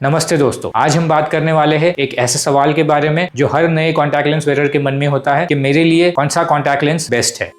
नमस्ते दोस्तों, आज हम बात करने वाले हैं एक ऐसे सवाल के बारे में जो हर नए कॉन्टैक्ट लेंस वेयर के मन में होता है कि मेरे लिए कौन सा कॉन्टैक्ट लेंस बेस्ट है।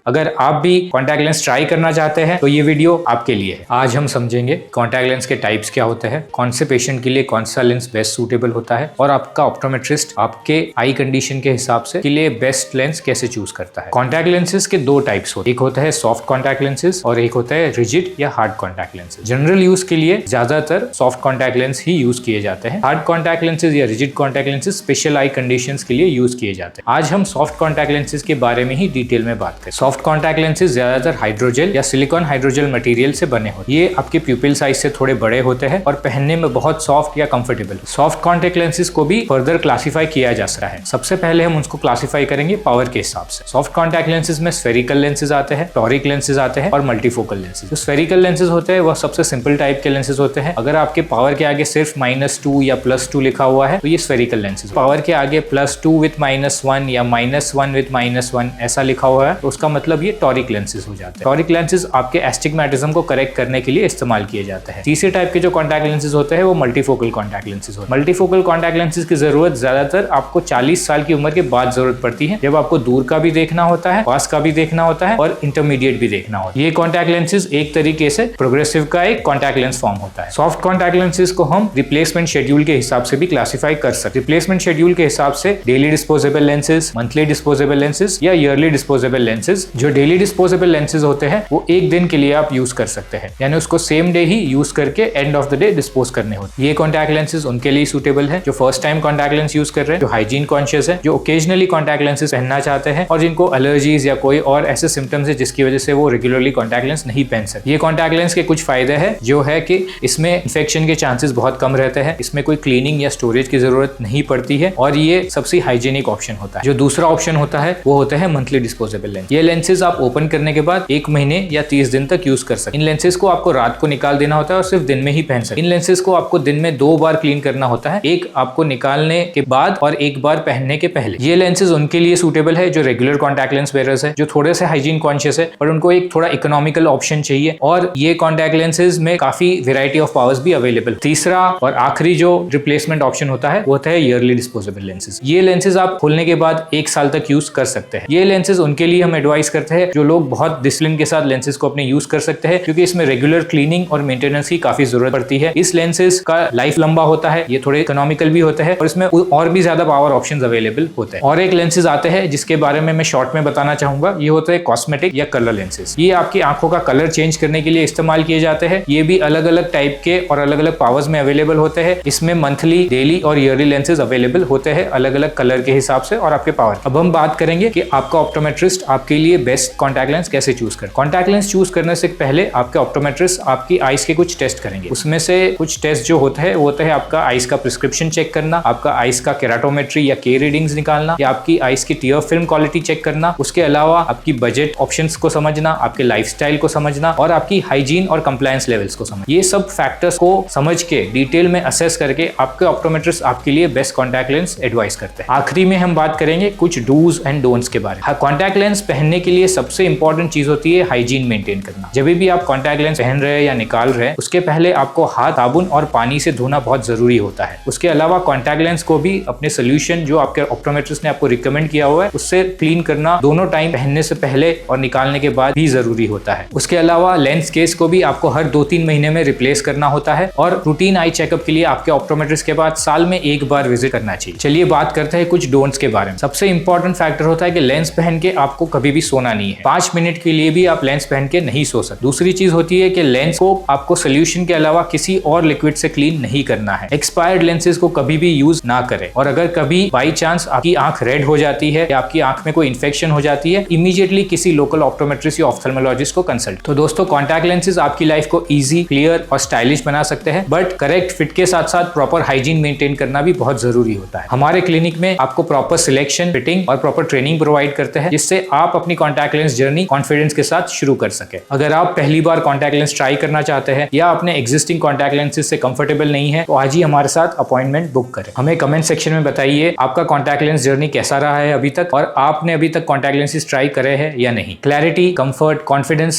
अगर आप भी कॉन्टैक्ट लेंस ट्राई करना चाहते हैं तो ये वीडियो आपके लिए है। आज हम समझेंगे कॉन्टैक्ट लेंस के टाइप्स क्या होते हैं, कौन से पेशेंट के लिए कौन सा लेंस बेस्ट सूटेबल होता है और आपका ऑप्टोमेट्रिस्ट आपके आई कंडीशन के हिसाब से के लिए बेस्ट लेंस कैसे चूज करता है। कॉन्टैक्ट लेंसेज के दो टाइप्स होते हैं, एक होता है सॉफ्ट कॉन्टैक्ट लेंसेज और एक होता है रिजिड या hard contact lenses. General use के लिए ज्यादातर सॉफ्ट कॉन्टैक्ट लेंस ही यूज किए जाते हैं। हार्ड कॉन्टैक्ट लेंसेज या rigid contact lenses special I conditions के लिए यूज किए जाते हैं। आज हम सॉफ्ट कॉन्टैक्ट लेंसेज के बारे में ही डिटेल में बात करें। सॉफ्ट कॉन्टैक्ट लेंसेज ज्यादातर हाइड्रोजेल या सिलिकॉन हाइड्रोजेल मटेरियल से बने होते हैं। ये आपके प्यूपिल साइज से थोड़े बड़े होते हैं और पहनने में बहुत सॉफ्ट या कंफर्टेबल। सॉफ्ट कॉन्टैक्ट लेंसेज को भी फर्दर क्लासिफाई किया जा सकता है। सबसे पहले हम उसको क्लासिफाई करेंगे पावर के हिसाब से। सॉफ्ट कॉन्टैक्ट लेंसेज में स्फेरिकल लेंसेज आते हैं, टॉरिक लेंसेज आते हैं और मल्टीफोकल लेंसेज। जो स्फेरिकल लेंसेज होते हैं वह सबसे सिंपल टाइप के लेंसेज होते हैं। अगर आपके पावर के आगे सिर्फ -2 या +2 लिखा हुआ है तो ये स्फेरिकल लेंसेज। पावर के आगे +2 विद -1 या -1 विद -1 ऐसा लिखा हुआ है तो उसका मतलब ये टॉरिक लेंसेज हो जाते हैं। टॉरिक लेंसेज आपके एस्टिग्मेटिज्म को करेक्ट करने के लिए इस्तेमाल किए जाते हैं। तीसरे टाइप के जो कॉन्टैक्ट लेंसेज होते हैं वो मल्टीफोकल कॉन्टैक्ट लेंसेज होते हैं। मल्टीफोकल कॉन्टैक्ट लेंसेज की जरूरत ज्यादातर आपको 40 साल की उम्र के बाद जरूरत पड़ती है, जब आपको दूर का भी देखना होता है, पास का भी देखना होता है और इंटरमीडिएट भी देखना होता है। ये कॉन्टैक्ट लेंसेज एक तरीके से प्रोग्रेसिव का एक कॉन्टैक्ट लेंस फॉर्म होता है। सॉफ्ट कॉन्टैक्ट लेंसेज को हम रिप्लेसमेंट शेड्यूल के हिसाब से भी क्लासिफाई कर सकते हैं। रिप्लेसमेंट शेड्यूल के हिसाब से daily disposable lenses, monthly disposable lenses या ईयरली डिस्पोजेबल लेंसेज। जो डेली डिस्पोजेबल लेंसेज होते हैं वो एक दिन के लिए आप यूज कर सकते हैं, यानी उसको सेम डे ही यूज करके end of the day dispose करने होते हैं। ये कॉन्टैक्ट लेंसेज उनके लिए सूटेबल है जो first time contact lens use कर रहे हैं, जो हाइजीन कॉन्शियस है, जो ओकेजनली कॉन्टैक्ट लेंसेज पहनना चाहते हैं और जिनको एलर्जीज या कोई और ऐसे सिम्टम्स है जिसकी वजह से वो रेगुलरली कॉन्टैक्ट लेंस नहीं पहन सकते। ये कॉन्टैक्ट लेंस के कुछ फायदे हैं जो है कि इसमें इन्फेक्शन के चांसेस बहुत कम रहते हैं, इसमें कोई क्लीनिंग या स्टोरेज की जरूरत नहीं पड़ती है और ये सबसे हाइजीनिक ऑप्शन होता है। जो दूसरा ऑप्शन होता है वो होता है मंथली डिस्पोजेबल लेंस। ये लेंसेज आप ओपन करने के बाद 1 महीने या 30 दिन तक यूज कर सकते। इन लेंसेज को आपको रात को निकाल देना होता है और सिर्फ दिन में ही पहन सकते। इन लेंसेज को आपको दिन में 2 बार क्लीन करना होता है, एक आपको निकालने के बाद और एक बार पहनने के पहले। ये लेंसेज उनके लिए सूटेबल है जो रेगुलर कॉन्टैक्ट लेंस वेयरर्स है, जो थोड़े से हाइजीन कॉन्शियस है और उनको एक थोड़ा इकोनॉमिकल ऑप्शन चाहिए। और ये कॉन्टैक्ट लेंसेज में काफी वेराइटी ऑफ पावर्स भी अवेलेबल। तीसरा और आखिरी जो रिप्लेसमेंट ऑप्शन होता है वो होता है ईयरली डिस्पोजेबल लेंसेज। ये लेंसेज आप खोलने के बाद 1 साल तक यूज कर सकते हैं। ये लेंसेज उनके लिए हम एडवाइस करते हैं जो लोग बहुत डिसिप्लिन के साथ लेंसेज को अपने यूज कर सकते हैं, क्योंकि इसमें रेगुलर क्लीनिंग और मेंटेनेंस की काफी जरूरत पड़ती है। इस लेंसेज का लाइफ लंबा होता है, ये थोड़े इकोनॉमिकल भी होते हैं और इसमें और भी ज्यादा पावर ऑप्शंस अवेलेबल होते हैं। और एक लेंसेज आते हैं जिसके बारे में मैं शॉर्ट में बताना चाहूंगा, ये होता है कॉस्मेटिक या कलर लेंसेज। ये आपकी आंखों का कलर चेंज करने के लिए इस्तेमाल किए जाते हैं। ये भी अलग अलग टाइप के और अलग अलग पावर्स में अवेलेबल होते हैं। इसमें मंथली, डेली और ईयरली लेंसेज अवेलेबल होते हैं अलग अलग कलर के हिसाब से और आपके पावर। अब हम बात करेंगे कि आपका ऑप्टोमेट्रिस्ट आपके लिए बेस्ट कॉन्टैक्ट लेंस कैसे चूज करे। कॉन्टैक्ट लेंस चूज करने से पहले आपके ऑप्टोमेट्रिस्ट आपकी आइज के कुछ टेस्ट करेंगे। उसमें से कुछ टेस्ट जो होता है वो होता है आपका आइज का प्रिस्क्रिप्शन चेक करना, आपका आइज का केराटोमेट्री या के रीडिंग्स निकालना, या आपकी आइज की टीयर फिल्म क्वालिटी चेक करना। उसके अलावा आपकी बजट ऑप्शंस को समझना, आपके लाइफस्टाइल को समझना और आपकी हाइजीन और कंप्लायंस लेवल्स को समझना। ये सब फैक्टर्स को समझ के डिटेल में असेस करके आपके ऑप्टोमेट्रिस्ट आपके लिए बेस्ट कॉन्टैक्ट लेंस एडवाइस करते हैं। आखिरी में हम बात करेंगे कुछ डूज एंड डोंट्स के बारे में। कॉन्टैक्ट लेंस पहनने के लिए सबसे इंपॉर्टेंट चीज होती है हाइजीन मेंटेन करना। जब भी आप कॉन्टैक्ट लेंस पहन रहे हैं या निकाल रहे हैं उसके पहले आपको हाथ साबुन और पानी से धोना बहुत जरूरी होता है। उसके अलावा कॉन्टैक्ट लेंस को भी अपने सोल्यूशन जो आपके ऑप्टोमेट्रिस्ट ने आपको रिकमेंड किया हुआ है उससे क्लीन करना दोनों टाइम, पहनने से पहले और निकालने के बाद भी जरूरी होता है। उसके अलावा लेंस केस को भी आपको हर 2-3 महीने में रिप्लेस करना होता है और रूटीन आई चेकअप के लिए आपके ऑप्टोमेट्रिस्ट के बाद साल में 1 बार विजिट करना चाहिए। चलिए बात करते हैं कुछ डोंट्स के बारे में। सबसे इंपॉर्टेंट फैक्टर होता है कि लेंस पहन के आपको कभी भी सोना नहीं है। 5 मिनट के लिए भी आप लेंस पहन के नहीं सो सकते। दूसरी चीज होती है कि लेंस को आपको सोल्यूशन के अलावा किसी और लिक्विड से क्लीन नहीं करना है। एक्सपायर्ड लेंसेज को कभी भी यूज ना करें और अगर कभी बाई चांस आपकी आंख रेड हो जाती है या आपकी आंख में कोई इन्फेक्शन हो जाती है, इमीडिएटली किसी लोकल ऑप्टोमेट्रिस्ट या ऑप्थेल्मोलॉजिस्ट को कंसल्ट। तो दोस्तों, कॉन्टैक्ट लेंसेज आपकी लाइफ को इजी, क्लियर और स्टाइलिश बना सकते हैं, बट करेक्ट फिट के साथ साथ प्रॉपर हाइजीन मेंटेन करना भी बहुत जरूरी होता है। हमारे क्लिनिक में आपको प्रॉपर सिलेक्शन, फिटिंग और प्रॉपर ट्रेनिंग प्रोवाइड करते हैं जिससे आप अपनी कॉन्टैक्ट लेंस जर्नी कॉन्फिडेंस के साथ शुरू कर सके। अगर आप पहली बार कॉन्टैक्ट लेंस ट्राई करना चाहते हैं या अपने एग्जिस्टिंग कॉन्टैक्ट लेंसेज से कंफर्टेबल नहीं है तो आज ही हमारे साथ अपॉइंटमेंट बुक करें। हमें कमेंट सेक्शन में बताइए आपका कॉन्टैक्ट लेंस जर्नी कैसा रहा है अभी तक और आपने अभी तक कॉन्टैक्ट लेंसेज ट्राई करे हैं या नहीं। Clarity, comfort, confidence